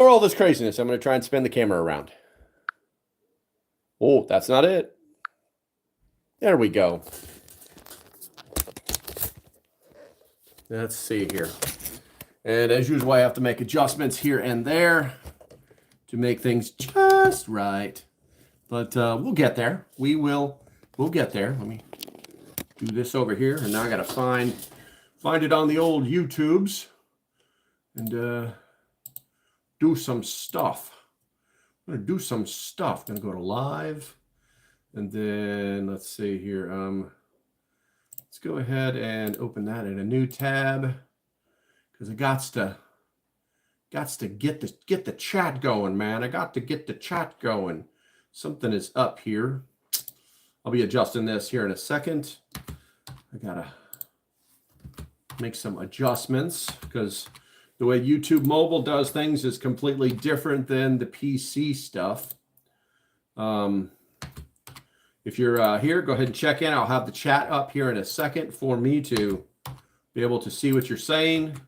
For all this craziness, I'm going to try and spin the camera around. Oh, that's not it. There we go. Let's see here. And as usual, I have to make adjustments here and there to make things just right. But we'll get there. We'll get there. Let me do this over here. And now I got to find it on the old YouTubes and do some stuff. I'm going to do some stuff. I'm going to go to live. And then let's see here. Let's go ahead and open that in a new tab because I got to get the chat going, man. I got to get the chat going. Something is up here. I'll be adjusting this here in a second. I gotta make some adjustments because the way YouTube mobile does things is completely different than the PC stuff. If you're here, go ahead and check in. I'll have the chat up here in a second for me to be able to see what you're saying.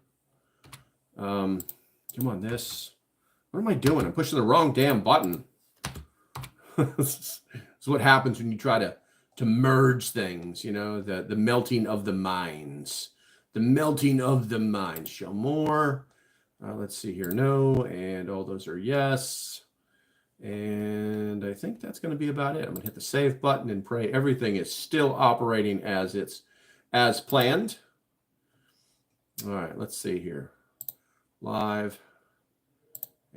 Come on, this. What am I doing? I'm pushing the wrong damn button. This is what happens when you try to merge things, you know, the melting of the minds. The melting of the minds. Show more. Let's see here. No. And all those are yes. And I think that's going to be about it. I'm going to hit the save button and pray everything is still operating as planned. All right, let's see here. Live.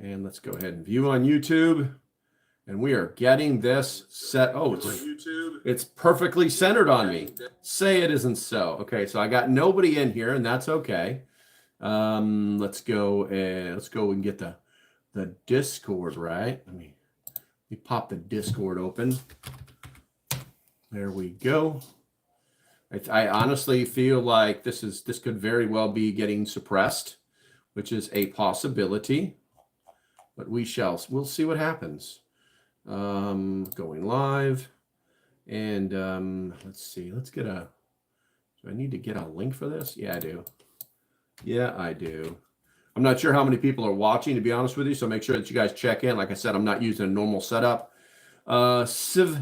And let's go ahead and view on YouTube. And we are getting this set. Oh, it's perfectly centered on me. Say it isn't so. Okay, so I got nobody in here, and that's okay. Let's go and get the Discord, right? Let me pop the Discord open. There we go. I honestly feel like this could very well be getting suppressed, which is a possibility. But we'll see what happens. Going live. And let's see. Do I need to get a link for this? Yeah, I do. Yeah, I do. I'm not sure how many people are watching, to be honest with you, so make sure that you guys check in. Like I said, I'm not using a normal setup. Civis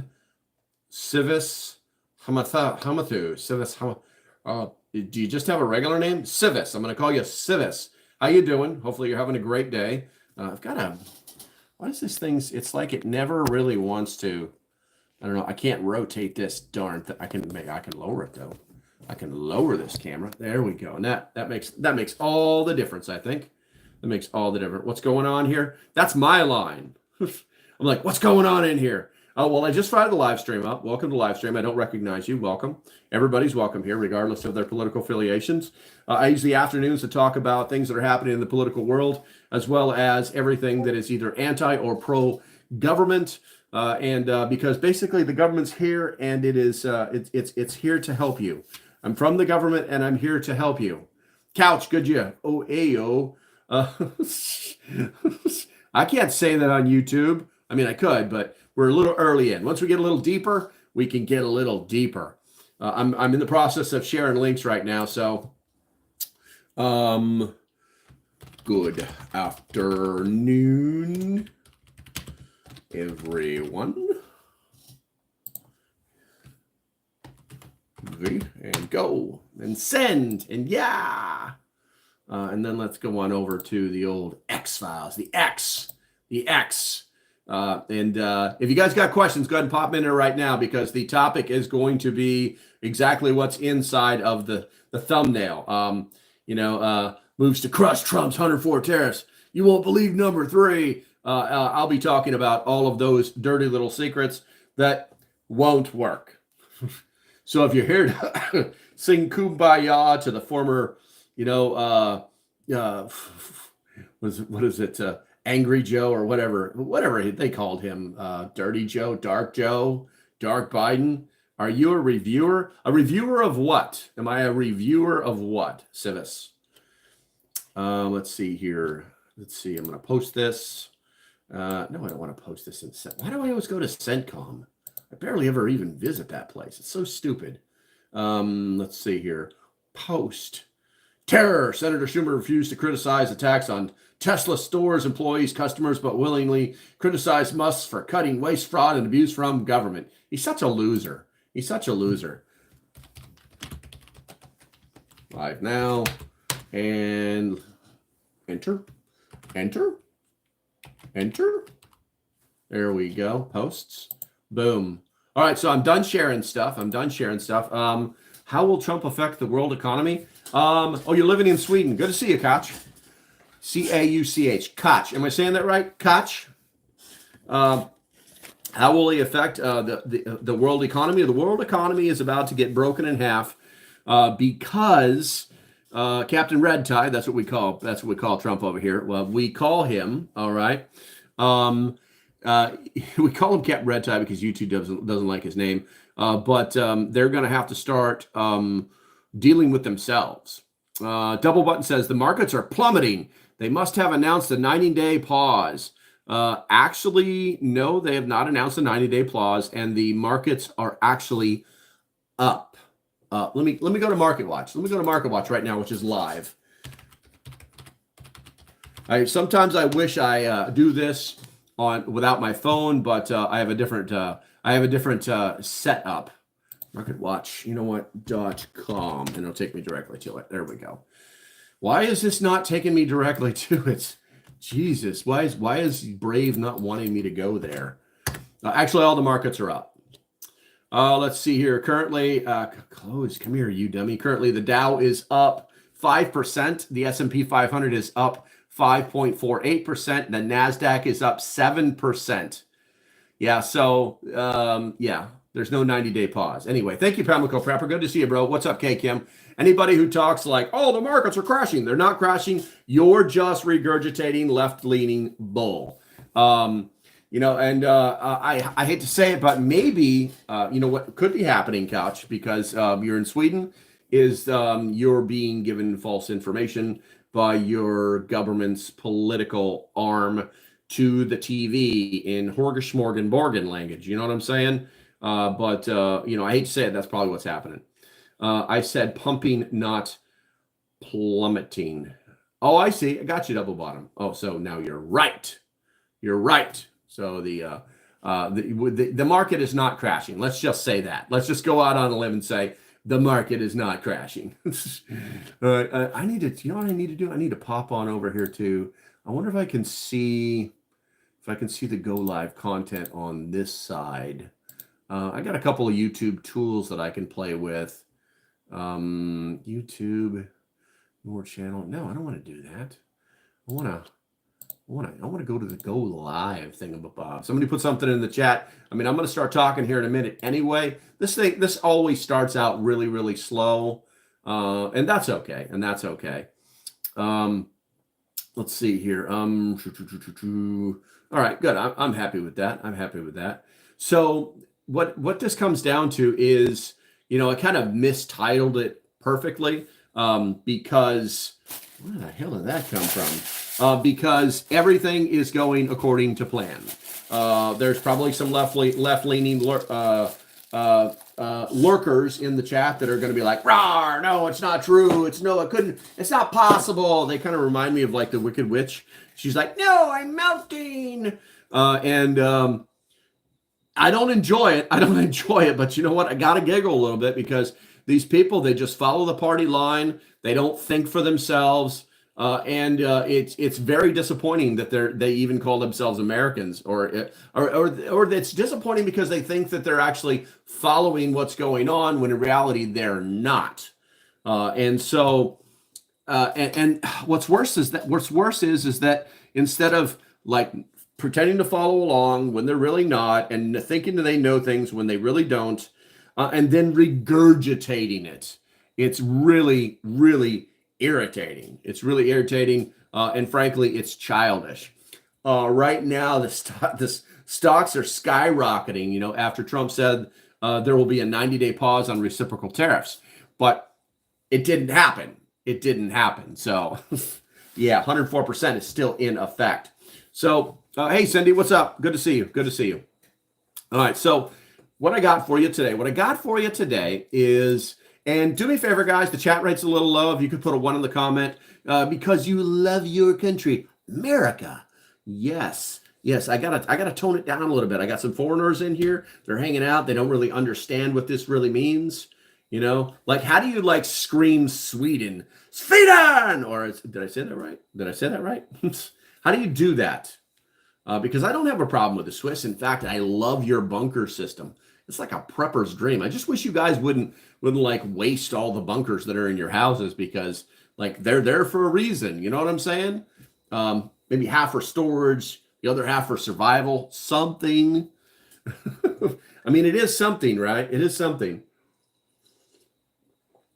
Hamathu. Civis Hamathu. Do you just have a regular name? Civis. I'm going to call you Civis. How you doing? Hopefully you're having a great day. I've got a... What is this thing? It's like it never really wants to... I don't know. I can't rotate this darn thing. I can lower it, though. I can lower this camera. There we go. And that makes all the difference, I think. That makes all the difference. What's going on here? That's my line. I'm like, what's going on in here? Oh, well, I just fired the live stream up. Welcome to live stream. I don't recognize you. Welcome. Everybody's welcome here, regardless of their political affiliations. I use the afternoons to talk about things that are happening in the political world, as well as everything that is either anti or pro-government. Because basically the government's here, and it is it's here to help you. I'm from the government, and I'm here to help you. Couch, good you. Oh, ayo. I can't say that on YouTube. I mean, I could, but we're a little early in. Once we get a little deeper, we can get a little deeper. I'm in the process of sharing links right now, so good afternoon, everyone. And go and send and yeah. And then let's go on over to the old X files, the X. And if you guys got questions, go ahead and pop them in there right now, because the topic is going to be exactly what's inside of the thumbnail. Moves to crush Trump's 104 tariffs. You won't believe number 3. I'll be talking about all of those dirty little secrets that won't work. So if you're here to sing Kumbaya to the former, what is it? Angry Joe or whatever they called him, Dirty Joe, Dark Biden. Are you a reviewer? A reviewer of what? Am I a reviewer of what, Civis? Let's see here. Let's see. I'm going to post this. No, I don't want to post this in Cent. Why do I always go to CENTCOM? I barely ever even visit that place. It's so stupid. Let's see here. Post. Terror. Senator Schumer refused to criticize attacks on Tesla stores employees, customers, but willingly criticize Musk for cutting waste, fraud, and abuse from government. He's such a loser. He's such a loser. Live now. And enter. There we go. Posts. Boom. All right, so I'm done sharing stuff. How will Trump affect the world economy? Oh, you're living in Sweden. Good to see you, Koch. C-A-U-C-H. Koch. Am I saying that right? Koch. How will he affect the world economy? The world economy is about to get broken in half because Captain Red Tie. That's what we call Trump over here. Well, we call him. All right. We call him Captain Red Tie because YouTube doesn't like his name. But they're going to have to start dealing with themselves. Double Button says the markets are plummeting. They must have announced a 90-day pause. Actually, no, they have not announced a 90-day pause, and the markets are actually up. Let me go to Market Watch. Let me go to Market Watch right now, which is live. Sometimes I wish I do this without my phone, but I have a different setup. Market Watch, you know what? .com, and it'll take me directly to it. There we go. Why is this not taking me directly to it? Jesus, why is Brave not wanting me to go there? Actually, all the markets are up. Let's see here. Currently, close. Come here, you dummy. Currently, the Dow is up 5%. The S&P 500 is up 5.48%. The NASDAQ is up 7%. Yeah, so, yeah, there's no 90-day pause. Anyway, thank you, Pharmaceutical Prepper. Good to see you, bro. What's up, K. Kim? Anybody who talks like, oh, the markets are crashing. They're not crashing. You're just regurgitating left-leaning bull. You know, and I hate to say it, but maybe, you know, what could be happening, Couch, because you're in Sweden, is you're being given false information by your government's political arm to the TV in Horgeshmorgenborgen language. You know what I'm saying? But you know, I hate to say it, that's probably what's happening. I said pumping, not plummeting. Oh, I see. I got you, Double Bottom. Oh, so now you're right. You're right. So the market is not crashing. Let's just say that. Let's just go out on a limb and say the market is not crashing. I need to, you know what I need to do? I need to pop on over here too. I wonder if I can see the go live content on this side. I got a couple of YouTube tools that I can play with. YouTube, more channel. No, I don't want to do that. I want to go to the go live thingamabob. Somebody put something in the chat. I mean, I'm going to start talking here in a minute anyway. This always starts out really, really slow. And that's okay. Let's see here. All right, good. I'm happy with that. So what this comes down to is, you know, I kind of mistitled it perfectly because where the hell did that come from? Because everything is going according to plan. There's probably some left-leaning lurkers in the chat that are going to be like, "Rawr, no, it's not true. It's not possible." They kind of remind me of like the Wicked Witch. She's like, "No, I'm melting," and I don't enjoy it. But you know what? I got to giggle a little bit because these people, they just follow the party line. They don't think for themselves. And it's very disappointing that they even call themselves Americans, or it's disappointing because they think that they're actually following what's going on when in reality they're not. And so what's worse is that instead of like pretending to follow along when they're really not, and thinking that they know things when they really don't, and then regurgitating it, it's really, really irritating. And frankly, it's childish. Right now, the stocks are skyrocketing, you know, after Trump said there will be a 90-day pause on reciprocal tariffs. But it didn't happen. So, yeah, 104% is still in effect. So, hey, Cindy, what's up? Good to see you. All right, so what I got for you today is, and do me a favor, guys, the chat rate's a little low. If you could put a 1 in the comment, because you love your country. America. Yes. Yes, I gotta tone it down a little bit. I got some foreigners in here. They're hanging out. They don't really understand what this really means. You know, like how do you like scream Sweden? Sweden! Or did I say that right? Did I say that right? How do you do that? Because I don't have a problem with the Swiss. In fact, I love your bunker system. It's like a prepper's dream. I just wish you guys wouldn't like waste all the bunkers that are in your houses because like they're there for a reason. You know what I'm saying? Maybe half for storage, the other half for survival, something. I mean, it is something, right? It is something.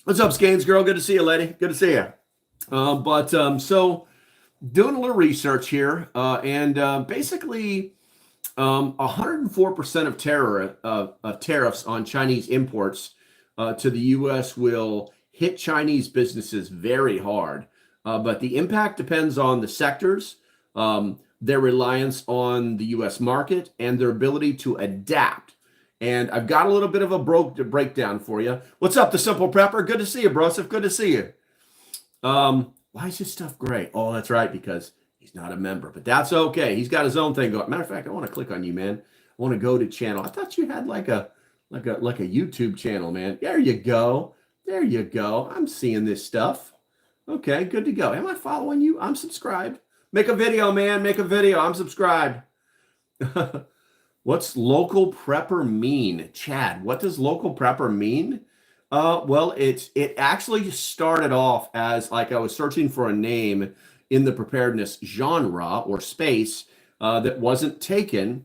What's up, Scanes girl? Good to see you, lady. Good to see you. So doing a little research here, and basically 104% of tariffs on Chinese imports to the U.S. will hit Chinese businesses very hard. But the impact depends on the sectors, their reliance on the U.S. market, and their ability to adapt. And I've got a little bit of a breakdown for you. What's up, the Simple Prepper? Good to see you, Broseph. Good to see you. Why is his stuff gray? Oh, that's right, because he's not a member. But that's okay. He's got his own thing going. Matter of fact, I want to click on you, man. I want to go to channel. I thought you had like a YouTube channel, man. There you go. There you go. I'm seeing this stuff. Okay, good to go. Am I following you? I'm subscribed. Make a video, man. Make a video. I'm subscribed. What's local prepper mean? Chad, what does local prepper mean? Well, it actually started off as like I was searching for a name in the preparedness genre or space that wasn't taken.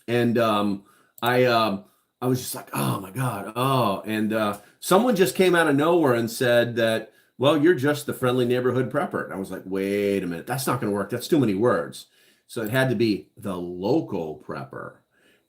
And I was just like, oh my God. Oh, and someone just came out of nowhere and said that, well, you're just the friendly neighborhood prepper. And I was like, wait a minute, that's not going to work. That's too many words. So it had to be the local prepper.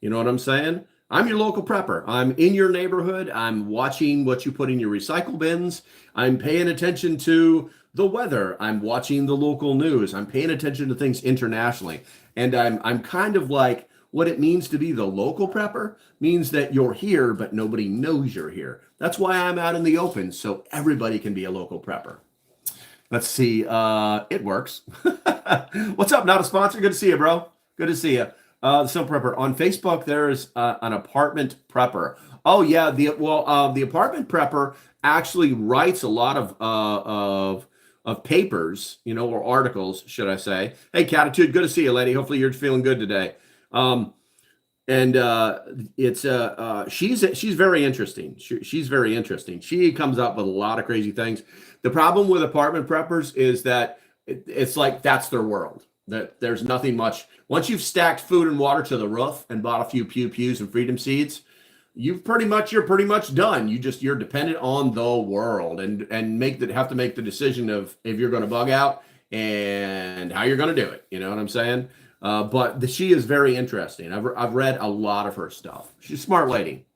You know what I'm saying? I'm your local prepper. I'm in your neighborhood. I'm watching what you put in your recycle bins. I'm paying attention to the weather. I'm watching the local news. I'm paying attention to things internationally. And I'm kind of like what it means to be the local prepper means that you're here, but nobody knows you're here. That's why I'm out in the open, so everybody can be a local prepper. Let's see. It works. What's up? Not a sponsor. Good to see you, bro. Good to see you. The Simple Prepper on Facebook. There's an apartment prepper. Oh yeah. The apartment prepper actually writes a lot of papers, you know, or articles, should I say? Hey, Catitude. Good to see you, lady. Hopefully you're feeling good today. She's very interesting. She's very interesting. She comes up with a lot of crazy things. The problem with apartment preppers is that it's like that's their world. That there's nothing much. Once you've stacked food and water to the roof and bought a few pews and freedom seeds, you're pretty much done. You're dependent on the world and have to make the decision of if you're going to bug out and how you're going to do it. You know what I'm saying? But she is very interesting. I've read a lot of her stuff. She's a smart lady.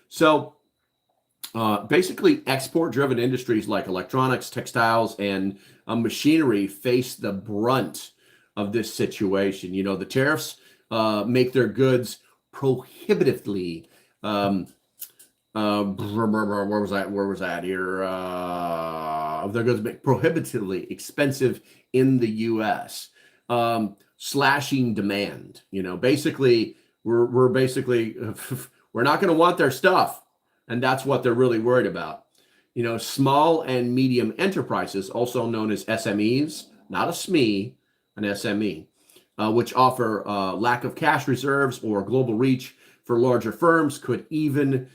So basically, export-driven industries like electronics, textiles, and machinery face the brunt of this situation. You know, the tariffs make their goods prohibitively. Where was that here? Their goods make prohibitively expensive in the U.S. Slashing demand. You know, basically, we're not going to want their stuff. And that's what they're really worried about. You know, small and medium enterprises, also known as SMEs, not a SME, an SME, which offer lack of cash reserves or global reach for larger firms, could even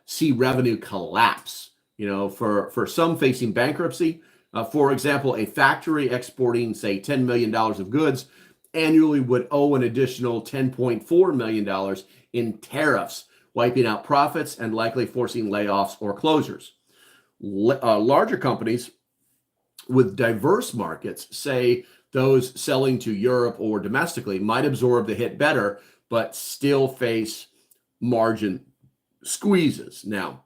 see revenue collapse. You know, for some facing bankruptcy. For example, a factory exporting, say, $10 million of goods annually would owe an additional $10.4 million in tariffs, wiping out profits and likely forcing layoffs or closures. Larger companies with diverse markets, say those selling to Europe or domestically, might absorb the hit better, but still face margin squeezes. Now,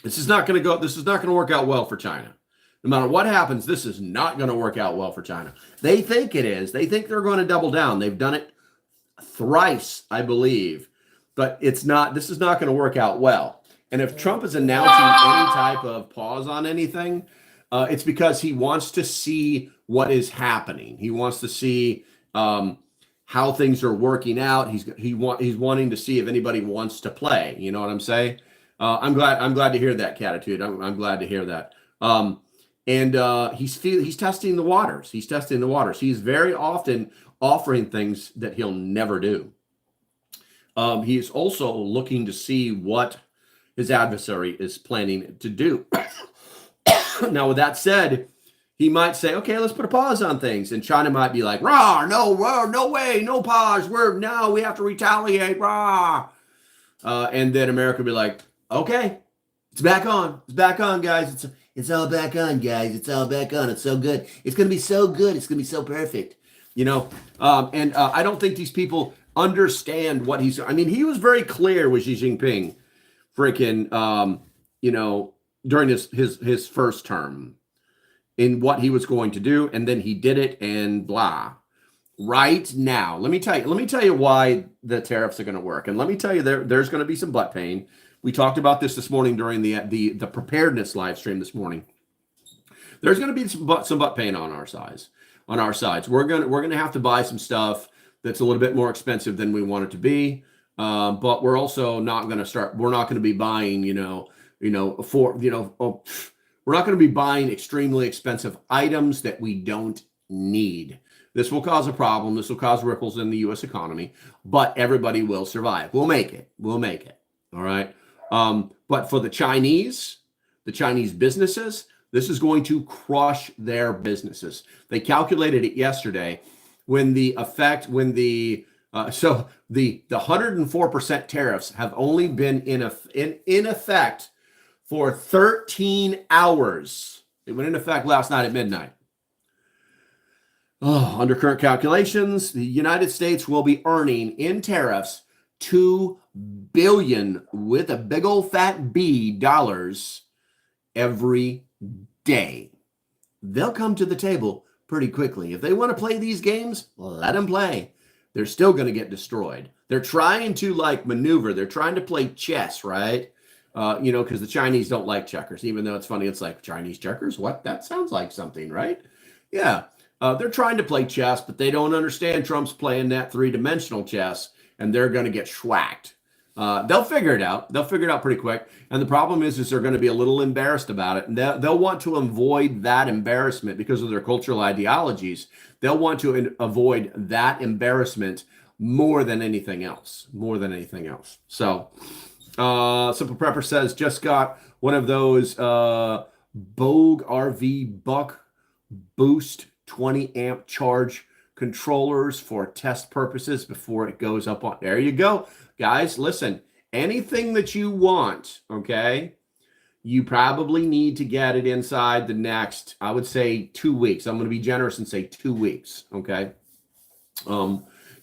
this is not going to work out well for China. No matter what happens, this is not going to work out well for China. They think it is. They think they're going to double down. They've done it thrice, I believe. But this is not going to work out well. And if Trump is announcing any type of pause on anything, It's because he wants to see what is happening. He wants to see how things are working out. He's wanting to see if anybody wants to play. You know what I'm saying? I'm glad to hear that, Catitude. I'm glad to hear that. He's testing the waters. He's testing the waters. He's very often offering things that he'll never do. He's also looking to see what his adversary is planning to do. Now, with that said, he might say, okay, let's put a pause on things. And China might be like, rah, no way, no pause. We have to retaliate, rah. And then America will be like, okay, it's back on. It's back on, guys. It's all back on, guys. It's all back on. It's so good. It's going to be so good. It's going to be so perfect. You know, I don't think these people understand what he's, I mean, he was very clear with Xi Jinping freaking, during his first term in what he was going to do. And then he did it and blah. Right now, let me tell you why the tariffs are going to work. And let me tell you, there's going to be some butt pain. We talked about this morning during the preparedness live stream this morning. There's going to be some butt pain on our sides. We're going to have to buy some stuff that's a little bit more expensive than we want it to be. But we're also not going to we're not going to be buying, we're not going to be buying extremely expensive items that we don't need. This will cause a problem. This will cause ripples in the U.S. economy, but everybody will survive. We'll make it. All right. But for the Chinese businesses, this is going to crush their businesses. They calculated it yesterday when the 104% tariffs have only been in effect for 13 hours. It went into effect last night at midnight. Under current calculations, the United States will be earning in tariffs $2 billion with a big old fat B dollars every day. They'll come to the table pretty quickly. If they want to play these games, let them play. They're still going to get destroyed. They're trying to maneuver. They're trying to play chess, right? Because the Chinese don't like checkers, even though it's funny. It's like Chinese checkers. What? That sounds like something, right? Yeah. They're trying to play chess, but they don't understand Trump's playing that three-dimensional chess, and they're going to get schwacked. They'll figure it out. They'll figure it out pretty quick. And the problem is they're going to be a little embarrassed about it. And they'll want to avoid that embarrassment because of their cultural ideologies. They'll want to avoid that embarrassment more than anything else. So Simple Prepper says, just got one of those Bogue RV Buck Boost 20 amp charge controllers for test purposes before it goes up on. There you go. Guys, listen, anything that you want, okay, you probably need to get it inside the next, I would say 2 weeks. I'm going to be generous and say 2 weeks, okay?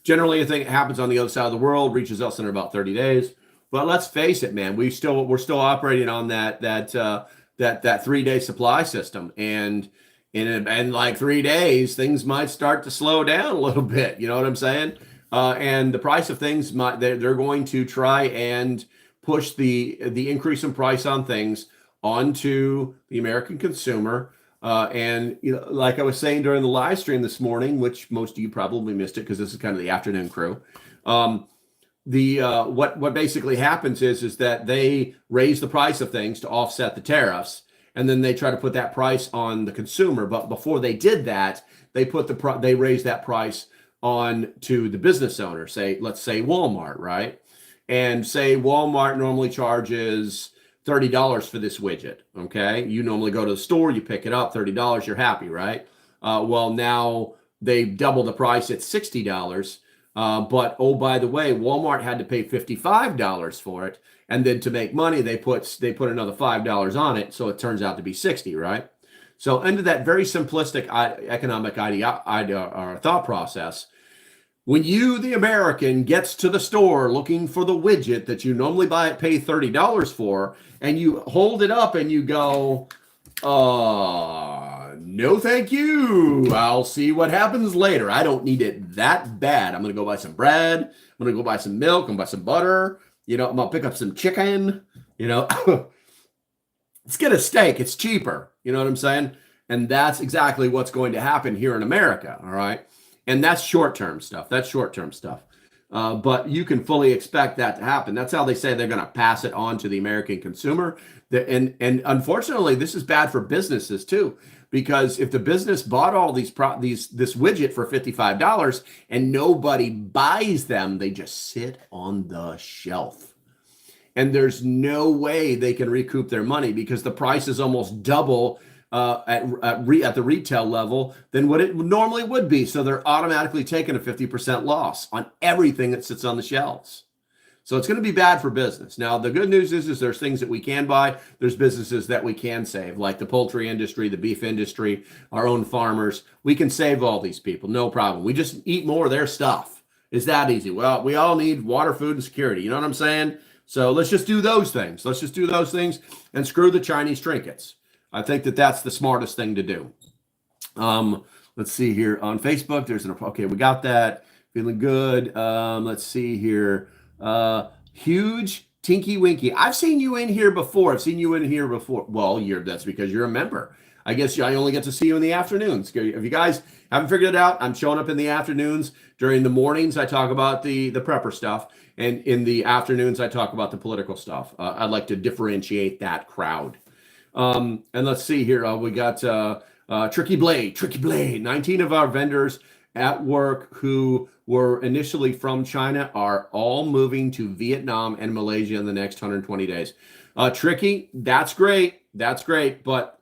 Generally, I think it happens on the other side of the world, reaches us in about 30 days. But let's face it, man, we're still operating on that 3-day supply system. And in like 3 days, things might start to slow down a little bit. You know what I'm saying? And the price of things they're going to try and push the increase in price on things onto the American consumer. And like I was saying during the live stream this morning, which most of you probably missed it because this is kind of the afternoon crew. What basically happens is that they raise the price of things to offset the tariffs, and then they try to put that price on the consumer. But before they did that, they raised that price on to the business owner. Let's say Walmart, right? And say Walmart normally charges $30 for this widget. Okay, you normally go to the store, you pick it up, $30, you're happy, right? Well, now they double the price at $60. But oh, by the way, Walmart had to pay $55 for it, and then to make money, they put another $5 on it, so it turns out to be $60, right? So under that very simplistic economic thought process, when you, the American, gets to the store looking for the widget that you normally pay $30 for, and you hold it up and you go, no, thank you. I'll see what happens later. I don't need it that bad. I'm going to go buy some bread. I'm going to go buy some milk. I'm going to buy some butter. I'm going to pick up some chicken. Let's get a steak. It's cheaper. You know what I'm saying? And that's exactly what's going to happen here in America. All right. And that's short-term stuff. That's short-term stuff. But you can fully expect that to happen. That's how they say they're going to pass it on to the American consumer. And unfortunately, this is bad for businesses too, because if the business bought all this widget for $55 and nobody buys them, they just sit on the shelf. And there's no way they can recoup their money because the price is almost double at the retail level than what it normally would be. So they're automatically taking a 50% loss on everything that sits on the shelves. So it's going to be bad for business. Now, the good news is there's things that we can buy. There's businesses that we can save, like the poultry industry, the beef industry, our own farmers. We can save all these people, no problem. We just eat more of their stuff. It's that easy. Well, we all need water, food, and security. You know what I'm saying? So let's just do those things. Let's just do those things and screw the Chinese trinkets. I think that that's the smartest thing to do. Let's see here on Facebook. Okay, we got that. Feeling good. Let's see here. Huge Tinky Winky. I've seen you in here before. Well, that's because you're a member. I guess I only get to see you in the afternoons. If you guys haven't figured it out, I'm showing up in the afternoons. During the mornings, I talk about the prepper stuff. And in the afternoons, I talk about the political stuff. I'd like to differentiate that crowd. And let's see here. We got Tricky Blade. 19 of our vendors at work who were initially from China are all moving to Vietnam and Malaysia in the next 120 days. Tricky, that's great. But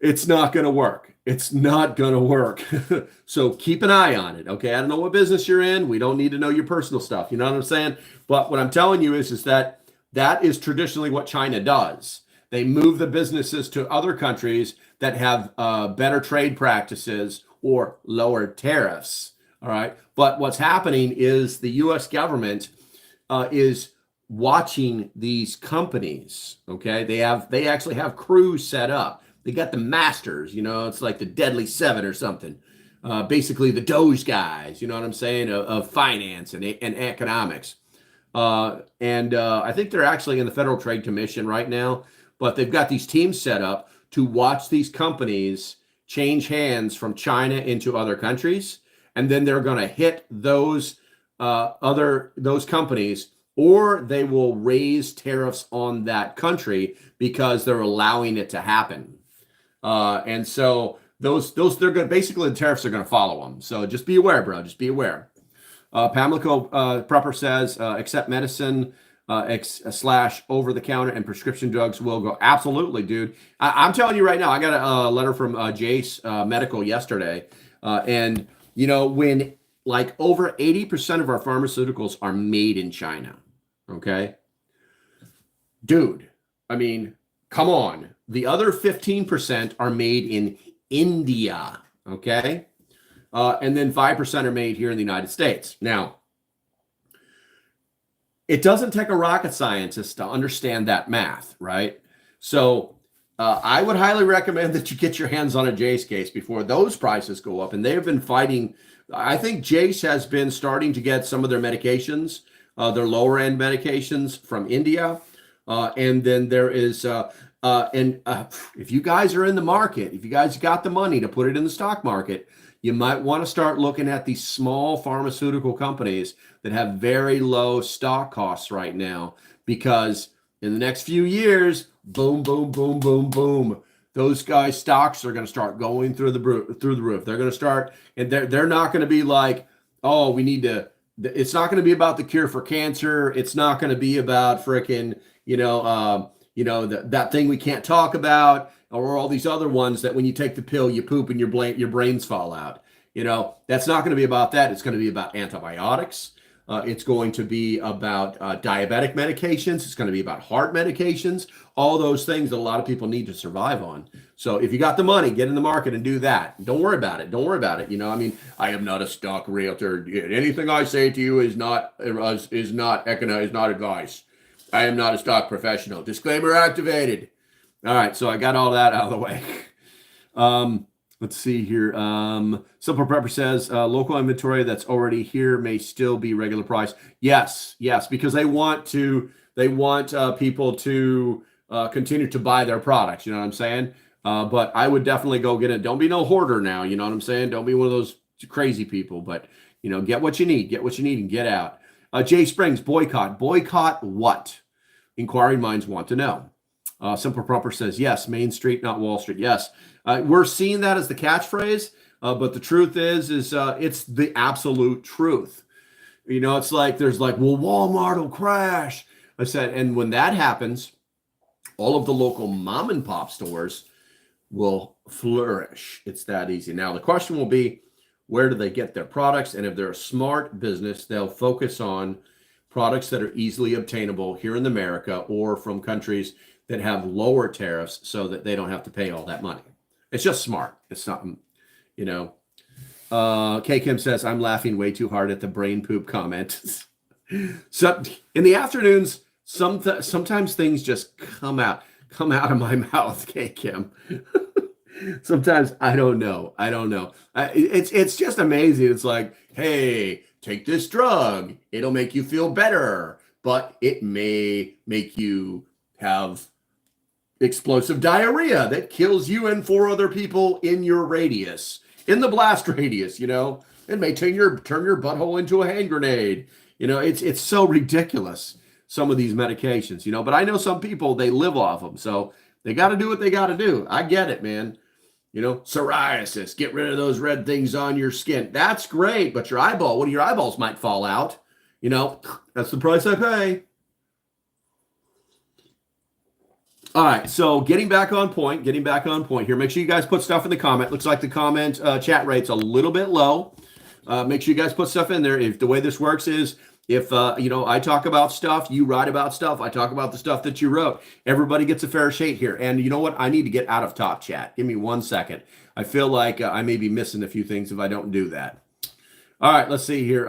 it's not going to work. It's not going to work. So keep an eye on it. Okay. I don't know what business you're in. We don't need to know your personal stuff. You know what I'm saying? But what I'm telling you is that is traditionally what China does. They move the businesses to other countries that have better trade practices or lower tariffs. All right. But what's happening is the U.S. government is watching these companies. Okay. They actually have crews set up. They got the masters, it's like the Deadly Seven or something. Basically the Doge guys, you know what I'm saying, of finance and economics. I think they're actually in the Federal Trade Commission right now. But they've got these teams set up to watch these companies change hands from China into other countries. And then they're going to hit those companies, or they will raise tariffs on that country because they're allowing it to happen. And so they're going to, basically the tariffs are going to follow them. So just be aware, bro. Just be aware. Pamela Prepper says, except medicine, / over-the-counter and prescription drugs will go. Absolutely, dude. I'm telling you right now, I got a letter from Jace Medical yesterday. And, when like over 80% of our pharmaceuticals are made in China, okay? Dude, I mean, come on. The other 15% are made in India, okay? And then 5% are made here in the United States. Now, it doesn't take a rocket scientist to understand that math, right? So I would highly recommend that you get your hands on a Jace case before those prices go up. And they've been fighting. I think Jace has been starting to get some of their medications, their lower end medications from India. And then there is, if you guys are in the market, if you guys got the money to put it in the stock market, you might want to start looking at these small pharmaceutical companies that have very low stock costs right now, because in the next few years, boom, boom, boom, boom, boom, those guys' stocks are going to start going through the roof. They're going to start, and they're not going to be like, oh, we need to. It's not going to be about the cure for cancer. It's not going to be about frickin', that thing we can't talk about, or all these other ones that when you take the pill, you poop and your brains fall out. That's not going to be about that. It's going to be about antibiotics. It's going to be about diabetic medications. It's going to be about heart medications, all those things that a lot of people need to survive on. So if you got the money, get in the market and do that. Don't worry about it. I am not a stock realtor. Anything I say to you is not advice. I am not a stock professional. Disclaimer activated. All right. So I got all that out of the way. Let's see here. Simple Prepper says local inventory that's already here may still be regular price. Yes, because they want people to continue to buy their products. You know what I'm saying? But I would definitely go get it. Don't be no hoarder now. You know what I'm saying? Don't be one of those crazy people. But, get what you need. Get what you need and get out. Jay Springs, boycott. Boycott what? Inquiring minds want to know. Simple Proper says, yes, Main Street, not Wall Street. Yes. We're seeing that as the catchphrase. But the truth is it's the absolute truth. It's like, there's like, well, Walmart will crash. I said, and when that happens, all of the local mom and pop stores will flourish. It's that easy. Now, the question will be, where do they get their products? And if they're a smart business, they'll focus on products that are easily obtainable here in America or from countries that have lower tariffs so that they don't have to pay all that money. It's just smart. It's something, K. Kim says, I'm laughing way too hard at the brain poop comment. So in the afternoons, sometimes things just come out of my mouth, K. Kim. Sometimes I don't know. It's just amazing. It's like, hey, take this drug. It'll make you feel better, but it may make you have explosive diarrhea that kills you and 4 other people in your radius, in the blast radius. It may turn your butthole into a hand grenade. It's so ridiculous, some of these medications. But I know some people, they live off them, so they got to do what they got to do. I get it, man. Psoriasis, get rid of those red things on your skin. That's great, but one of your eyeballs might fall out. That's the price I pay. All right, so getting back on point here. Make sure you guys put stuff in the comment. Looks like the comment chat rate's a little bit low. Make sure you guys put stuff in there. If the way this works is, if I talk about stuff, you write about stuff, I talk about the stuff that you wrote. Everybody gets a fair shake here. And you know what? I need to get out of top chat. Give me 1 second. I feel like I may be missing a few things if I don't do that. All right, let's see here.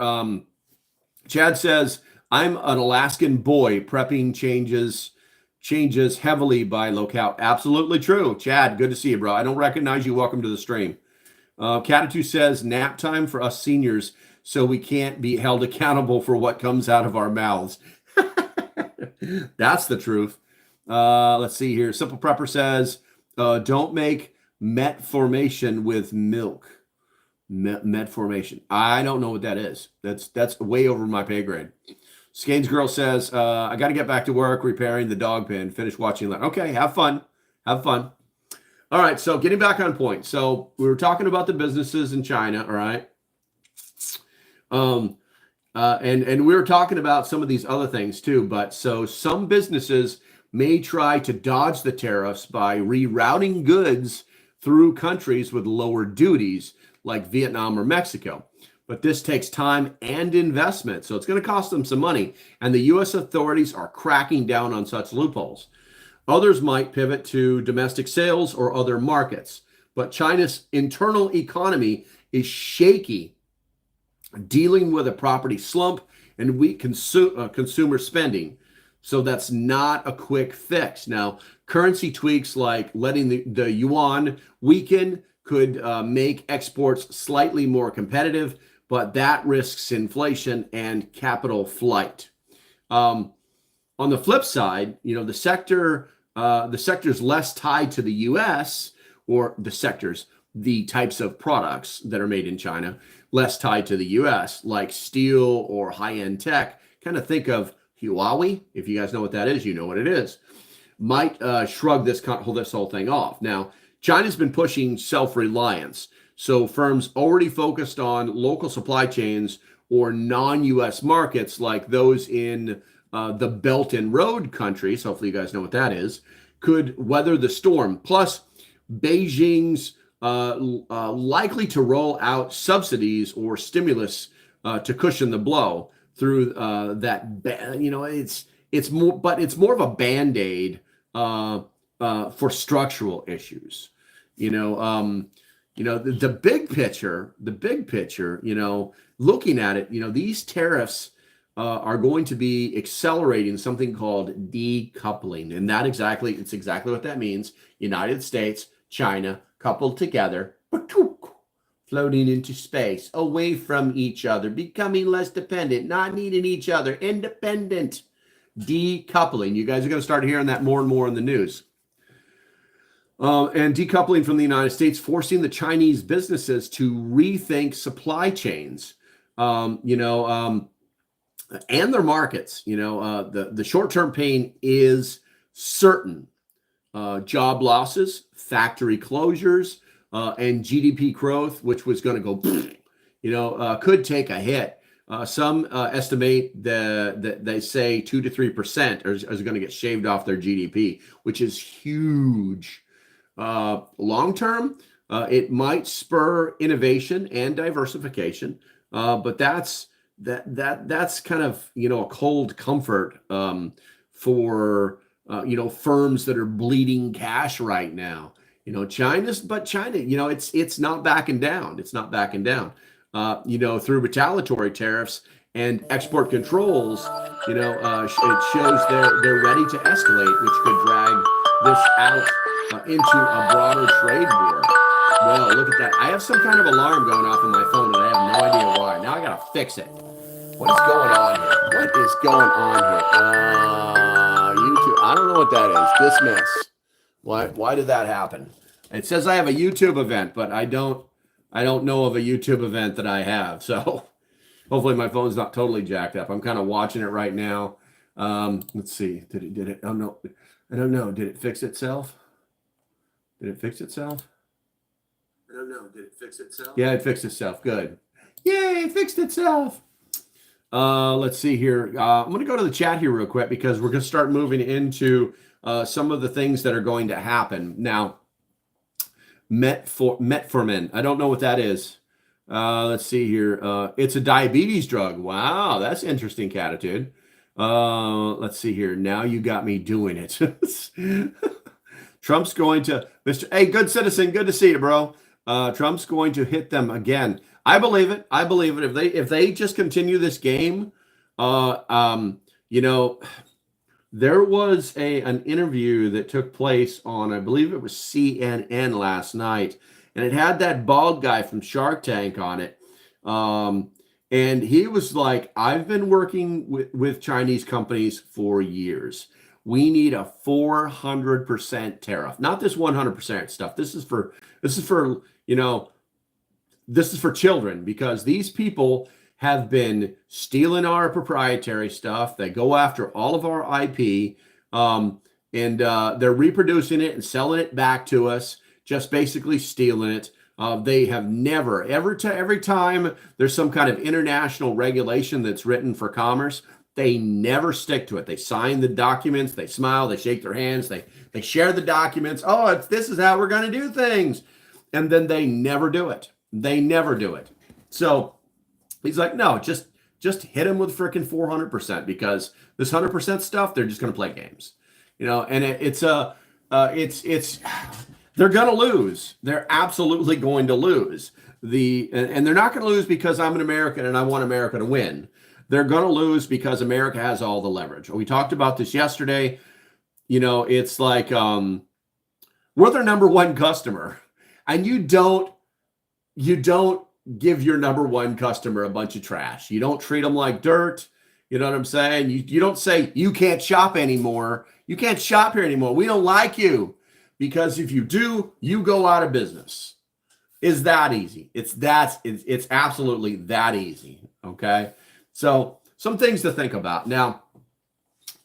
Chad says, I'm an Alaskan boy. Prepping changes heavily by locale. Absolutely true. Chad, good to see you, bro. I don't recognize you. Welcome to the stream. Catatu says, nap time for us seniors, so we can't be held accountable for what comes out of our mouths. That's the truth. Let's see here. Simple Prepper says, don't make metformation with milk. Metformation. I don't know what that is. That's way over my pay grade. Skanes Girl says, I got to get back to work repairing the dog pen. Finish watching. Okay, have fun. All right, so getting back on point. So we were talking about the businesses in China, all right? And we were talking about some of these other things too, but so some businesses may try to dodge the tariffs by rerouting goods through countries with lower duties like Vietnam or Mexico. But this takes time and investment, so it's going to cost them some money. And the U.S. authorities are cracking down on such loopholes. Others might pivot to domestic sales or other markets. But China's internal economy is shaky, dealing with a property slump and weak consumer spending. So that's not a quick fix. Now, currency tweaks like letting the yuan weaken could make exports slightly more competitive, but that risks inflation and capital flight. On the flip side, the sector's less tied to the U.S. or the types of products that are made in China, less tied to the U.S., like steel or high-end tech. Kind of think of Huawei. If you guys know what that is, you know what it is. Might shrug this whole thing off. Now, China's been pushing self-reliance. So firms already focused on local supply chains or non-U.S. markets like those in the Belt and Road countries, hopefully you guys know what that is, could weather the storm. Plus, Beijing's likely to roll out subsidies or stimulus to cushion the blow through that. It's more of a Band-Aid for structural issues. The big picture, looking at it, these tariffs are going to be accelerating something called decoupling. And it's exactly what that means. United States, China, coupled together, floating into space, away from each other, becoming less dependent, not needing each other, independent. Decoupling. You guys are going to start hearing that more and more in the news. And decoupling from the United States, forcing the Chinese businesses to rethink supply chains, and their markets. The short-term pain is certain. Job losses, factory closures, and GDP growth, which was going to go, could take a hit. Some estimate that they say 2 to 3% is going to get shaved off their GDP, which is huge. Long term, it might spur innovation and diversification, but that's kind of a cold comfort for firms that are bleeding cash right now. China, it's not backing down. It's not backing down. Through retaliatory tariffs and export controls, it shows they're ready to escalate, which could drag this out into a broader trade war. Well, look at that. I have some kind of alarm going off on my phone, and I have no idea why. Now I got to fix it. What is going on here? What is going on here? YouTube. I don't know what that is. Dismiss. Why did that happen? It says I have a YouTube event, but I don't know of a YouTube event that I have. So hopefully my phone's not totally jacked up. I'm kind of watching it right now. Let's see. Did it? Oh, no. I don't know. Did it fix itself? Did it fix itself? I don't know. Did it fix itself? Yeah, it fixed itself. Good. Yay, it fixed itself. Let's see here. I'm going to go to the chat here real quick because we're going to start moving into some of the things that are going to happen. Now, metformin. I don't know what that is. Let's see here. It's a diabetes drug. Wow, that's interesting, Catitude. Let's see here. Now you got me doing it. Trump's going to, Hey, good citizen. Good to see you, bro. Trump's going to hit them again. I believe it. I believe it. If they just continue this game, there was an interview that took place on, I believe it was CNN last night, and it had that bald guy from Shark Tank on it. And he was like, I've been working with Chinese companies for years. We need a 400% tariff, not this 100% stuff. This is for children, because these people have been stealing our proprietary stuff. They go after all of our IP, and they're reproducing it and selling it back to us, just basically stealing it. They have never, every time there's some kind of international regulation that's written for commerce, they never stick to it. They sign the documents, they smile, they shake their hands, they share the documents. Oh, this is how we're going to do things. And then they never do it. They never do it. So he's like, no, just hit them with freaking 400%, because this 100% stuff, they're just going to play games, and they're going to lose. They're absolutely going to lose. And they're not going to lose because I'm an American and I want America to win. They're going to lose because America has all the leverage. We talked about this yesterday. It's like we're their number one customer, and you don't give your number one customer a bunch of trash. You don't treat them like dirt. You know what I'm saying? You don't say, you can't shop anymore. You can't shop here anymore. We don't like you. Because if you do, you go out of business. It's that easy. It's absolutely that easy. Okay. So some things to think about. Now,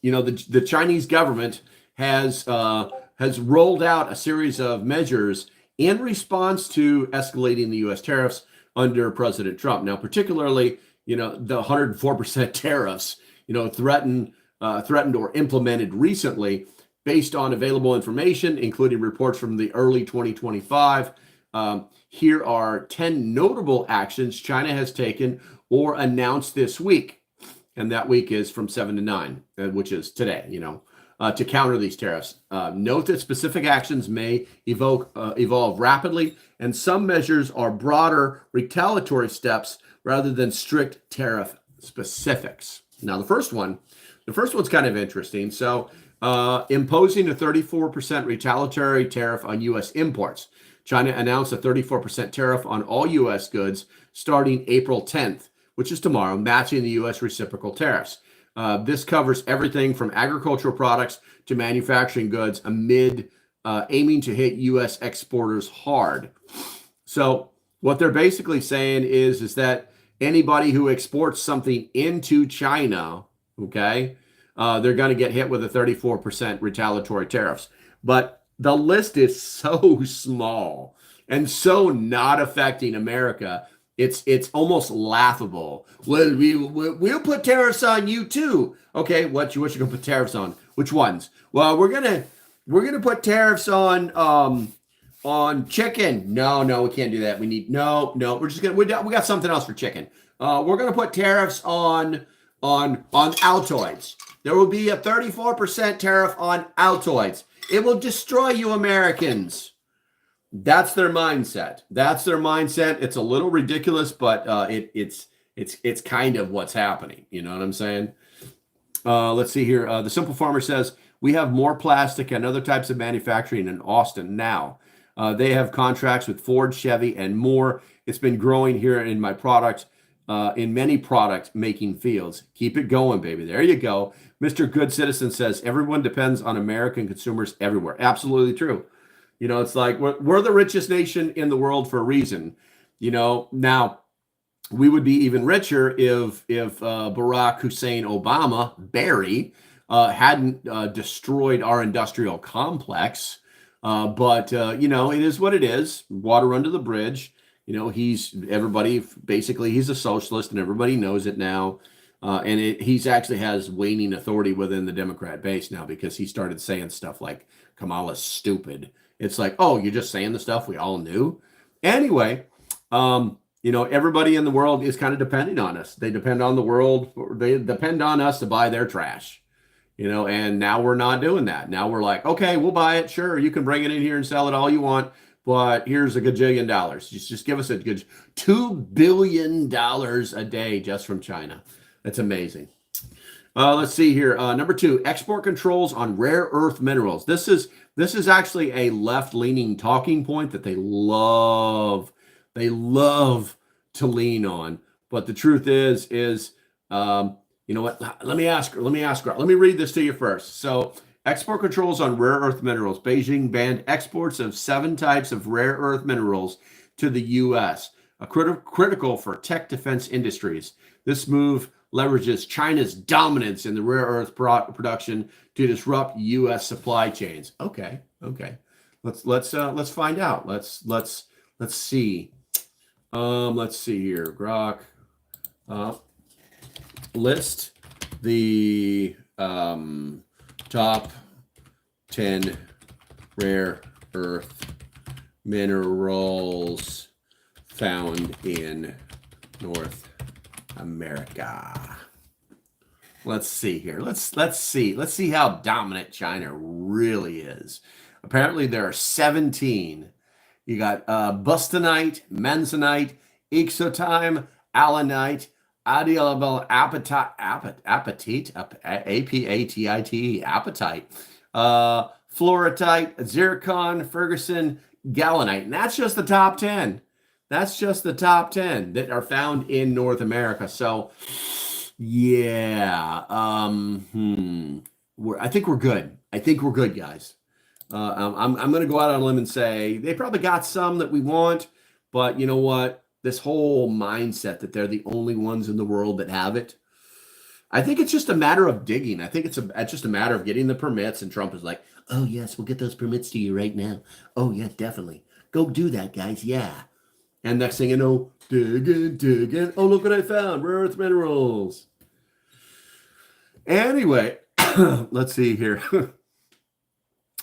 the Chinese government has rolled out a series of measures in response to escalating the U.S. tariffs under President Trump. Now, particularly, the 104% tariffs, threatened or implemented recently, based on available information, including reports from the early 2025. Here are 10 notable actions China has taken or announced this week. And that week is from 7 to 9, which is today, to counter these tariffs. Note that specific actions may evolve rapidly, and some measures are broader retaliatory steps rather than strict tariff specifics. Now, the first one's kind of interesting. So, imposing a 34% retaliatory tariff on U.S. imports. China announced a 34% tariff on all U.S. goods starting April 10th, which is tomorrow, matching the U.S. reciprocal tariffs. This covers everything from agricultural products to manufacturing goods amid aiming to hit U.S. exporters hard. So what they're basically saying is that anybody who exports something into China, okay, they're going to get hit with a 34% retaliatory tariffs. But the list is so small and so not affecting America. It's almost laughable. We'll put tariffs on you too. Okay, what you gonna put tariffs on? Which ones? Well, we're gonna put tariffs on chicken. No, we can't do that. We need no. We got something else for chicken. We're gonna put tariffs on Altoids. There will be a 34% tariff on Altoids. It will destroy you Americans. That's their mindset. It's a little ridiculous, but it's kind of what's happening. You know what I'm saying? Let's see here. The Simple Farmer says, we have more plastic and other types of manufacturing in Austin now. They have contracts with Ford, Chevy, and more. It's been growing here in my product, in many product making fields. Keep it going, baby. There you go. Mr. Good Citizen says, everyone depends on American consumers everywhere. Absolutely true. You know, it's like we're the richest nation in the world for a reason. You know, now we would be even richer if Barack Hussein Obama, Barry, hadn't destroyed our industrial complex. But you know, it is what it is. Water under the bridge. You know, he's a socialist, and everybody knows it now. And he's actually has waning authority within the Democrat base now because he started saying stuff like Kamala's stupid. It's like, oh, you're just saying the stuff we all knew. Anyway, you know, everybody in the world is kind of depending on us. They depend on the world. They depend on us to buy their trash, you know, and now we're not doing that. Now we're like, okay, we'll buy it. Sure, you can bring it in here and sell it all you want, but here's a gajillion dollars. Just give us a good $2 billion a day just from China. That's amazing. Let's see here. Number 2, export controls on rare earth minerals. This is actually a left-leaning talking point that they love to lean on. But the truth is you know what? Let me read this to you first. So, export controls on rare earth minerals. Beijing banned exports of 7 types of rare earth minerals to the U.S., critical for tech defense industries. This move leverages China's dominance in the rare earth production to disrupt U.S. supply chains. Okay. Let's find out. Let's see. Let's see here. Grok. List the top 10 rare earth minerals found in North America. Let's see here. Let's see how dominant China really is. Apparently there are 17. You got bustanite, manzanite, ixotime, allanite, adiabel apatite, apatite, apatite, fluorite, zircon, Ferguson, gallanite. And that's just the top 10. That's just the top 10 that are found in North America. So, yeah, I think we're good. I think we're good, guys. I'm going to go out on a limb and say they probably got some that we want, but you know what? This whole mindset that they're the only ones in the world that have it, I think it's just a matter of digging. I think it's just a matter of getting the permits, and Trump is like, oh, yes, we'll get those permits to you right now. Oh, yeah, definitely. Go do that, guys. Yeah. And next thing you know, digging. Oh, look what I found. Rare earth minerals. Anyway, let's see here.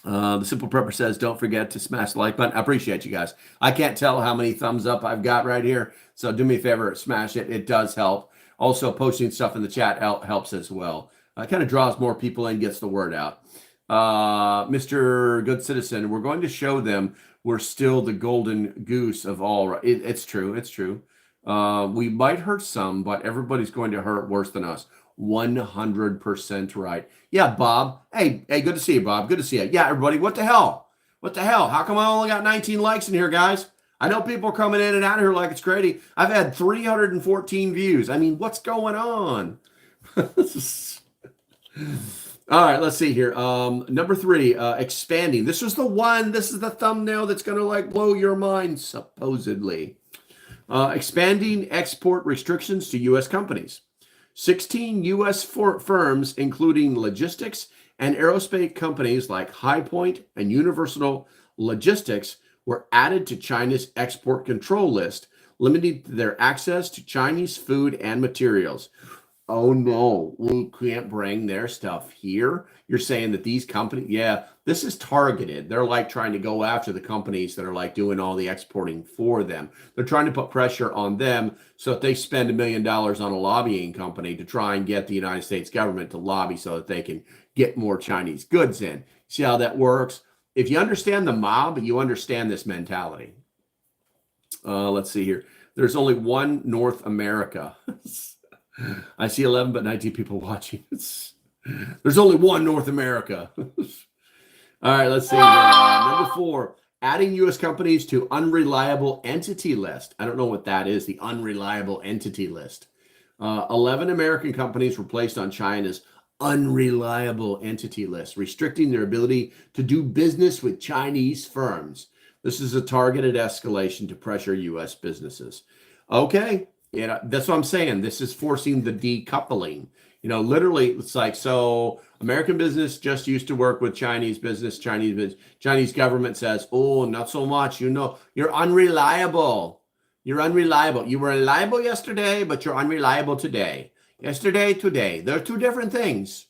The Simple Prepper says, don't forget to smash the like button. I appreciate you guys. I can't tell how many thumbs up I've got right here. So do me a favor, smash it. It does help. Also, posting stuff in the chat helps as well. It kind of draws more people in, gets the word out. Mr. Good Citizen, we're going to show them we're still the golden goose of all. It's true. It's true. We might hurt some, but everybody's going to hurt worse than us. 100% right. Yeah, Bob. Hey, good to see you, Bob. Good to see you. Yeah, everybody. What the hell? What the hell? How come I only got 19 likes in here, guys? I know people are coming in and out of here like it's crazy. I've had 314 views. I mean, what's going on? All right, let's see here. Number 3, expanding. This was the one. This is the thumbnail that's going to like blow your mind, supposedly. Expanding export restrictions to U.S. companies. 16 U.S. firms, including logistics and aerospace companies like High Point and Universal Logistics, were added to China's export control list, limiting their access to Chinese food and materials. Oh no, we can't bring their stuff here. You're saying that these companies, yeah, this is targeted. They're like trying to go after the companies that are like doing all the exporting for them. They're trying to put pressure on them so that they spend $1 million on a lobbying company to try and get the United States government to lobby so that they can get more Chinese goods in. See how that works? If you understand the mob, you understand this mentality. Let's see here. There's only one North America. I see 11, but 19 people watching. There's only one North America. All right, let's see. Number 4, adding U.S. companies to unreliable entity list. I don't know what that is, the unreliable entity list. 11 American companies were placed on China's unreliable entity list, restricting their ability to do business with Chinese firms. This is a targeted escalation to pressure U.S. businesses. Okay. Yeah, that's what I'm saying. This is forcing the decoupling. You know, literally, it's like, so American business just used to work with Chinese business. Chinese government says, oh, not so much. You know, you're unreliable. You're unreliable. You were reliable yesterday, but you're unreliable today. Yesterday, today. They're two different things.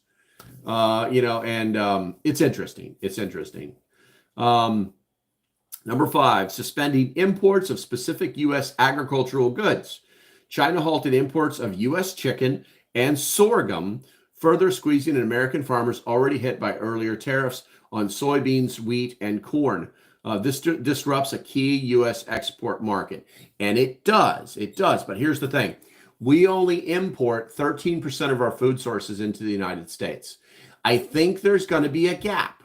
You know, and it's interesting. It's interesting. Number 5, suspending imports of specific U.S. agricultural goods. China halted imports of U.S. chicken and sorghum, further squeezing an American farmers already hit by earlier tariffs on soybeans, wheat, and corn. This disrupts a key U.S. export market. And it does. It does. But here's the thing. We only import 13% of our food sources into the United States. I think there's going to be a gap.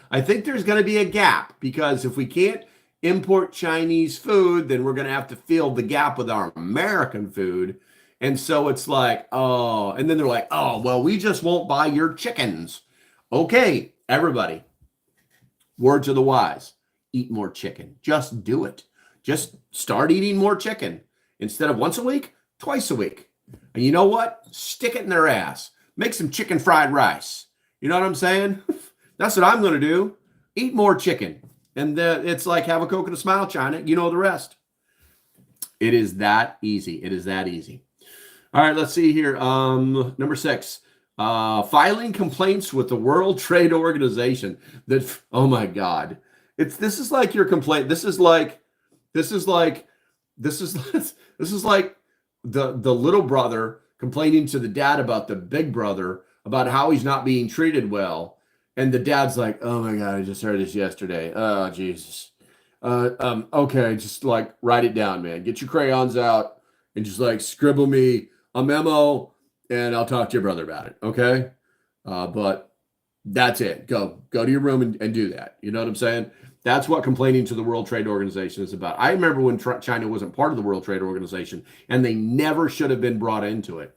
I think there's going to be a gap because if we can't import Chinese food, then we're going to have to fill the gap with our American food. And so it's like, oh, and then they're like, oh, well, we just won't buy your chickens. Okay, everybody, words of the wise, eat more chicken. Just do it. Just start eating more chicken. Instead of once a week, twice a week. And you know what? Stick it in their ass. Make some chicken fried rice. You know what I'm saying? That's what I'm going to do. Eat more chicken. And it's like, have a Coke and a smile, China. You know the rest. It is that easy. It is that easy. All right, let's see here. Number 6, filing complaints with the World Trade Organization. That, oh my God, this is like your complaint. This is like the little brother complaining to the dad about the big brother about how he's not being treated well. And the dad's like, oh my God, I just heard this yesterday. Oh, Jesus. Okay, just like write it down, man. Get your crayons out and just like scribble me a memo and I'll talk to your brother about it. Okay. But that's it. Go to your room and do that. You know what I'm saying? That's what complaining to the World Trade Organization is about. I remember when China wasn't part of the World Trade Organization and they never should have been brought into it.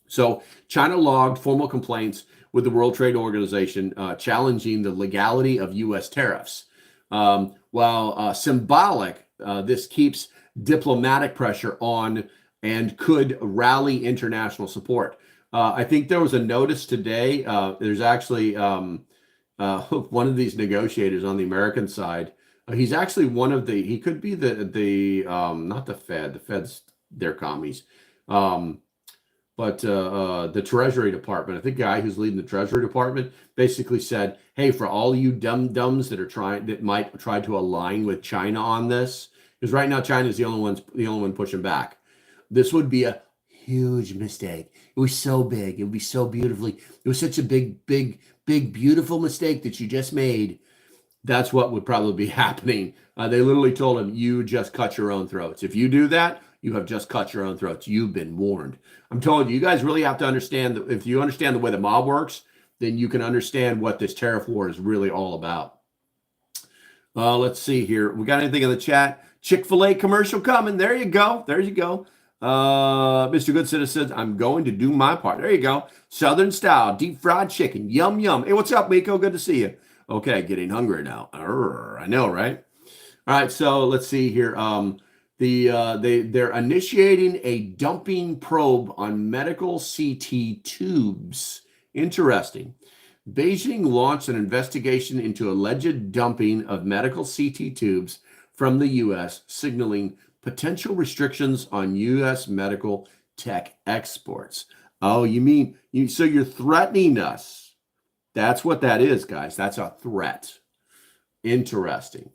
So China logged formal complaints with the World Trade Organization challenging the legality of U.S. tariffs. While symbolic, this keeps diplomatic pressure on and could rally international support. I think there was a notice today. There's actually one of these negotiators on the American side. He's actually one of the, he could be the not the Fed. The Fed's, they're commies. But the Treasury Department, I think the guy who's leading the Treasury Department basically said, hey, for all you dum-dums that might try to align with China on this, because right now China's the only one pushing back. This would be a huge mistake. It was so big. It would be so beautifully. It was such a big, beautiful mistake that you just made. That's what would probably be happening. They literally told him, you just cut your own throats. If you do that, you have just cut your own throats. You've been warned. I'm telling you, you guys really have to understand that if you understand the way the mob works, then you can understand what this tariff war is really all about. Let's see here. We got anything in the chat? Chick-fil-A commercial coming. There you go. There you go. Mr. Good Citizen, I'm going to do my part. There you go. Southern style, deep fried chicken. Yum, yum. Hey, what's up, Miko? Good to see you. Okay, getting hungry now. I know, right? All right, so let's see here. They're initiating a dumping probe on medical CT tubes. Interesting. Beijing launched an investigation into alleged dumping of medical CT tubes from the U.S., signaling potential restrictions on U.S. medical tech exports. Oh, you mean so you're threatening us? That's what that is, guys. That's a threat. Interesting.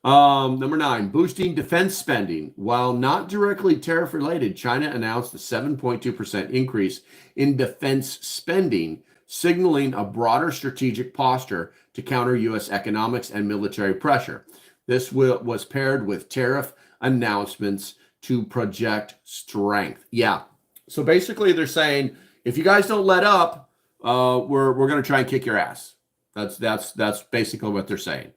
Number 9, boosting defense spending. While not directly tariff related, China announced a 7.2% increase in defense spending, signaling a broader strategic posture to counter U.S. economics and military pressure. This was paired with tariff announcements to project strength. Yeah. So basically they're saying, if you guys don't let up, we're going to try and kick your ass. That's basically what they're saying.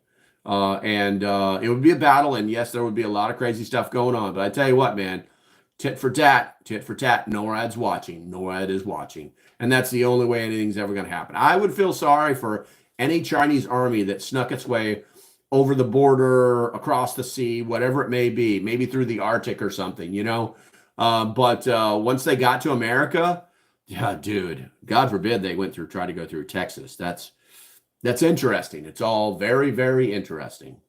It would be a battle, and yes, there would be a lot of crazy stuff going on. But I tell you what, man, tit for tat. NORAD's watching. NORAD is watching. And that's the only way anything's ever going to happen. I would feel sorry for any Chinese army that snuck its way over the border, across the sea, whatever it may be, maybe through the Arctic or something, you know. But once they got to America, yeah, dude, God forbid they try to go through Texas. That's interesting. It's all very, very interesting.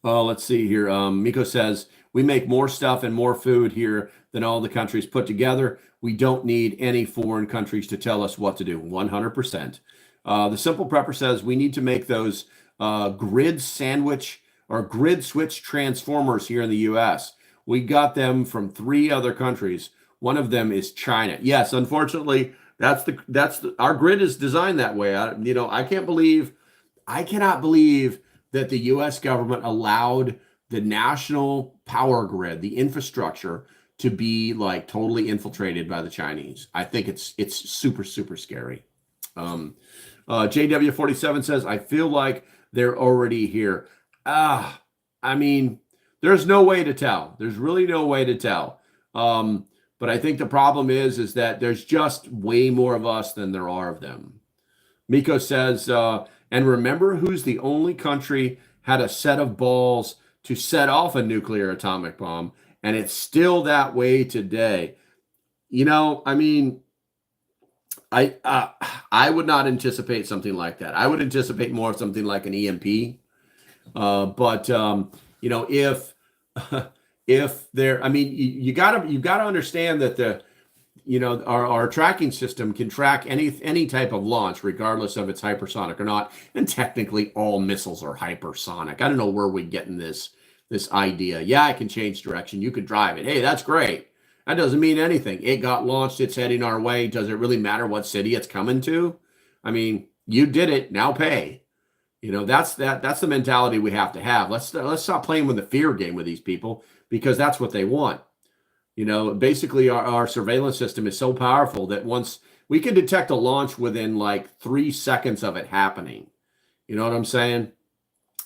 Let's see here. Miko says, we make more stuff and more food here than all the countries put together. We don't need any foreign countries to tell us what to do. 100%. The Simple Prepper says, we need to make those grid switch transformers here in the U.S. We got them from 3 other countries. One of them is China. Yes, unfortunately, our grid is designed that way. I cannot believe that the U.S. government allowed the national power grid, the infrastructure, to be like totally infiltrated by the Chinese. I think it's super, super scary. JW47 says, I feel like they're already here. I mean, there's no way to tell. There's really no way to tell. But I think the problem is that there's just way more of us than there are of them. Miko says, and remember who's the only country had a set of balls to set off a nuclear atomic bomb, and it's still that way today. I mean, I would not anticipate something like that. I would anticipate more of something like an EMP. If there, I mean, you gotta understand that our tracking system can track any type of launch, regardless of it's hypersonic or not. And technically, all missiles are hypersonic. I don't know where we're getting this idea. Yeah, I can change direction. You can drive it. Hey, that's great. That doesn't mean anything. It got launched. It's heading our way. Does it really matter what city it's coming to? I mean, you did it. Now pay. That's the mentality we have to have. Let's stop playing with the fear game with these people, because that's what they want. Basically our surveillance system is so powerful that once we can detect a launch within like 3 seconds of it happening. You know what I'm saying?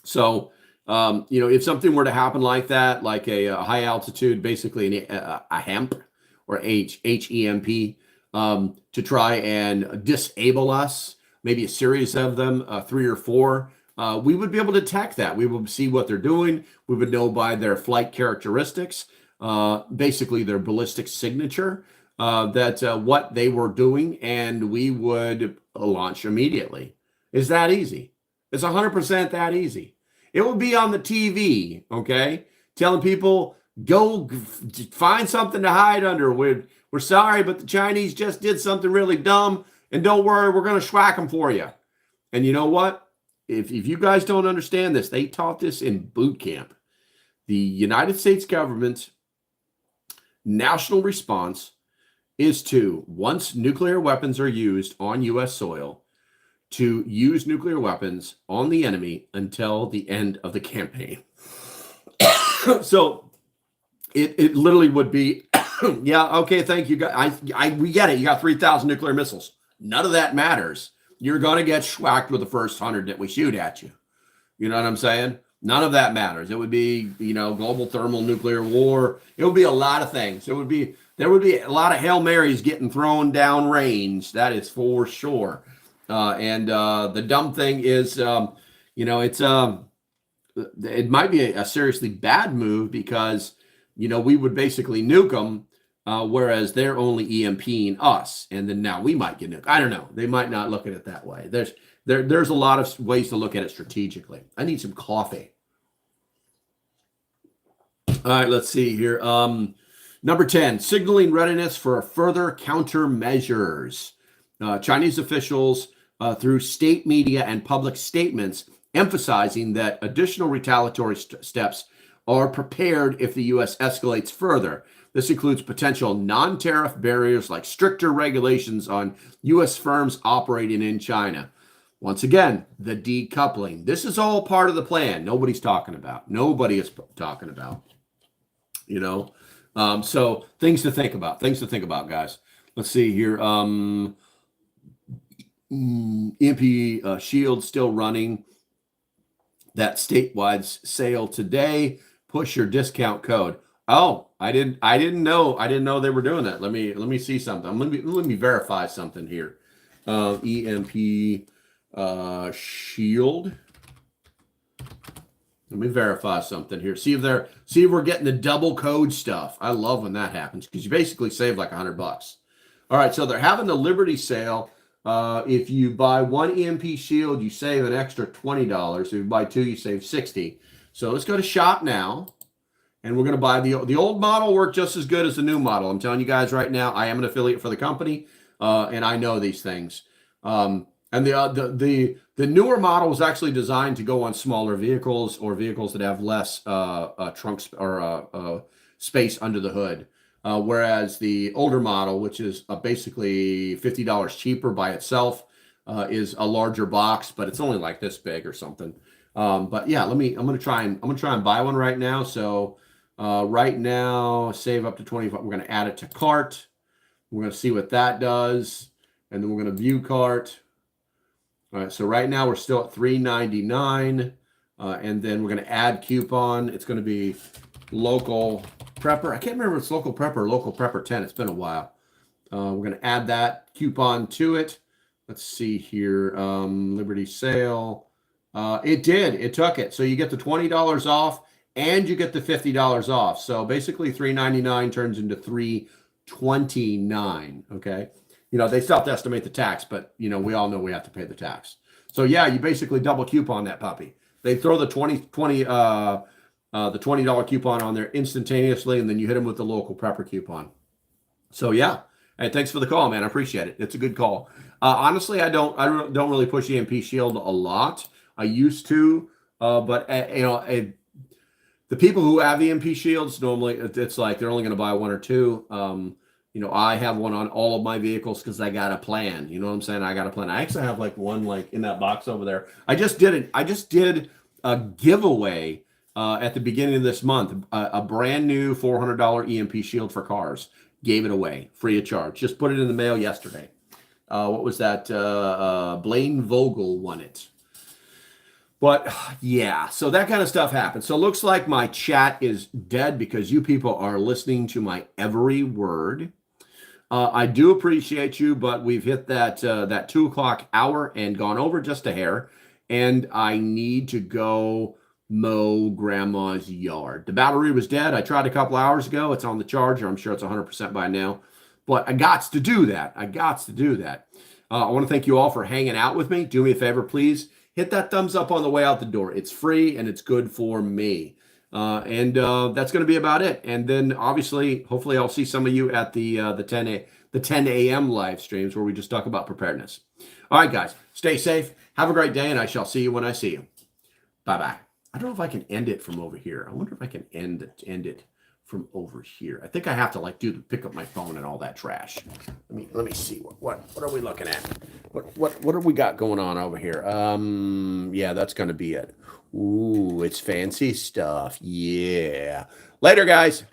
So, if something were to happen like that, like a high altitude, basically a HEMP or HEMP, to try and disable us, maybe a series of them, 3 or 4, we would be able to detect that. We would see what they're doing. We would know by their flight characteristics, basically their ballistic signature, that what they were doing, and we would launch immediately. It's that easy. It's 100% that easy. It would be on the TV, okay, telling people, go find something to hide under. We're sorry, but the Chinese just did something really dumb, and don't worry, we're going to schwack them for you. And you know what? If you guys don't understand this, they taught this in boot camp. The United States government's national response is to, once nuclear weapons are used on U.S. soil, to use nuclear weapons on the enemy until the end of the campaign. So it literally would be, yeah, okay, thank you. We get it. You got 3,000 nuclear missiles. None of that matters. You're going to get schwacked with the first 100 that we shoot at you. You know what I'm saying? None of that matters. It would be, global thermal nuclear war. It would be a lot of things. There would be a lot of Hail Marys getting thrown down range. That is for sure. And the dumb thing is, it might be a seriously bad move because, we would basically nuke them, whereas they're only EMPing us. And then now we might get nuked. I don't know. They might not look at it that way. There's a lot of ways to look at it strategically. I need some coffee. All right, let's see here. Number 10, signaling readiness for further countermeasures. Chinese officials, through state media and public statements, emphasizing that additional retaliatory steps are prepared if the U.S. escalates further. This includes potential non-tariff barriers like stricter regulations on U.S. firms operating in China. Once again, the decoupling. This is all part of the plan. Nobody's talking about. Nobody is talking about. So things to think about. Things to think about, guys. Let's see here. EMP Shield still running that statewide sale today. Push your discount code. Oh, I didn't know they were doing that. Let me see something. Let me verify something here. EMP Shield. Let me verify something here. See if we're getting the double code stuff. I love when that happens because you basically save like $100. All right, so they're having the Liberty sale. If you buy one EMP Shield, you save an extra $20. If you buy two, you save $60. So let's go to shop now, and we're going to buy the old model. Worked just as good as the new model. I'm telling you guys right now. I am an affiliate for the company, and I know these things. And the newer model was actually designed to go on smaller vehicles or vehicles that have less trunks or space under the hood. Whereas the older model, which is basically $50 cheaper by itself, is a larger box, but it's only like this big or something. But yeah, I'm gonna try and buy one right now. So right now, save up to 25. We're gonna add it to cart. We're gonna see what that does, and then we're gonna view cart. All right, so right now we're still at $3.99, and then we're going to add coupon. It's going to be Local Prepper. I can't remember if it's Local Prepper or Local Prepper 10. It's been a while. We're going to add that coupon to it. Let's see here. Liberty sale. It did. It took it. So you get the $20 off, and you get the $50 off. So basically $3.99 turns into $3.29. Okay. They still have to estimate the tax, but, we all know we have to pay the tax. So, yeah, you basically double coupon that puppy. They throw the $20 coupon on there instantaneously, and then you hit them with the Local Prepper coupon. So, yeah. Hey, thanks for the call, man. I appreciate it. It's a good call. Honestly, I don't really push EMP Shield a lot. I used to, but, the people who have EMP Shields, normally it's like they're only going to buy one or two. I have one on all of my vehicles because I got a plan. You know what I'm saying? I got a plan. I actually have like one like in that box over there. I just did a giveaway at the beginning of this month. A brand new $400 EMP Shield for cars. Gave it away free of charge. Just put it in the mail yesterday. What was that? Blaine Vogel won it. But yeah, so that kind of stuff happens. So it looks like my chat is dead because you people are listening to my every word. I do appreciate you, but we've hit that 2 o'clock hour and gone over just a hair, and I need to go mow grandma's yard. The battery was dead. I tried a couple hours ago. It's on the charger. I'm sure it's 100% by now, but I got to do that. I want to thank you all for hanging out with me. Do me a favor, please. Hit that thumbs up on the way out the door. It's free and it's good for me. And that's going to be about it. And then obviously, hopefully I'll see some of you at the 10 a.m. live streams where we just talk about preparedness. All right, guys, stay safe. Have a great day, and I shall see you when I see you. Bye-bye. I don't know if I can end it from over here. I wonder if I can end it from over here. I think I have to pick up my phone and all that trash. Let me see what are we looking at? What have we got going on over here? Yeah, that's gonna be it. Ooh, it's fancy stuff. Yeah. Later, guys.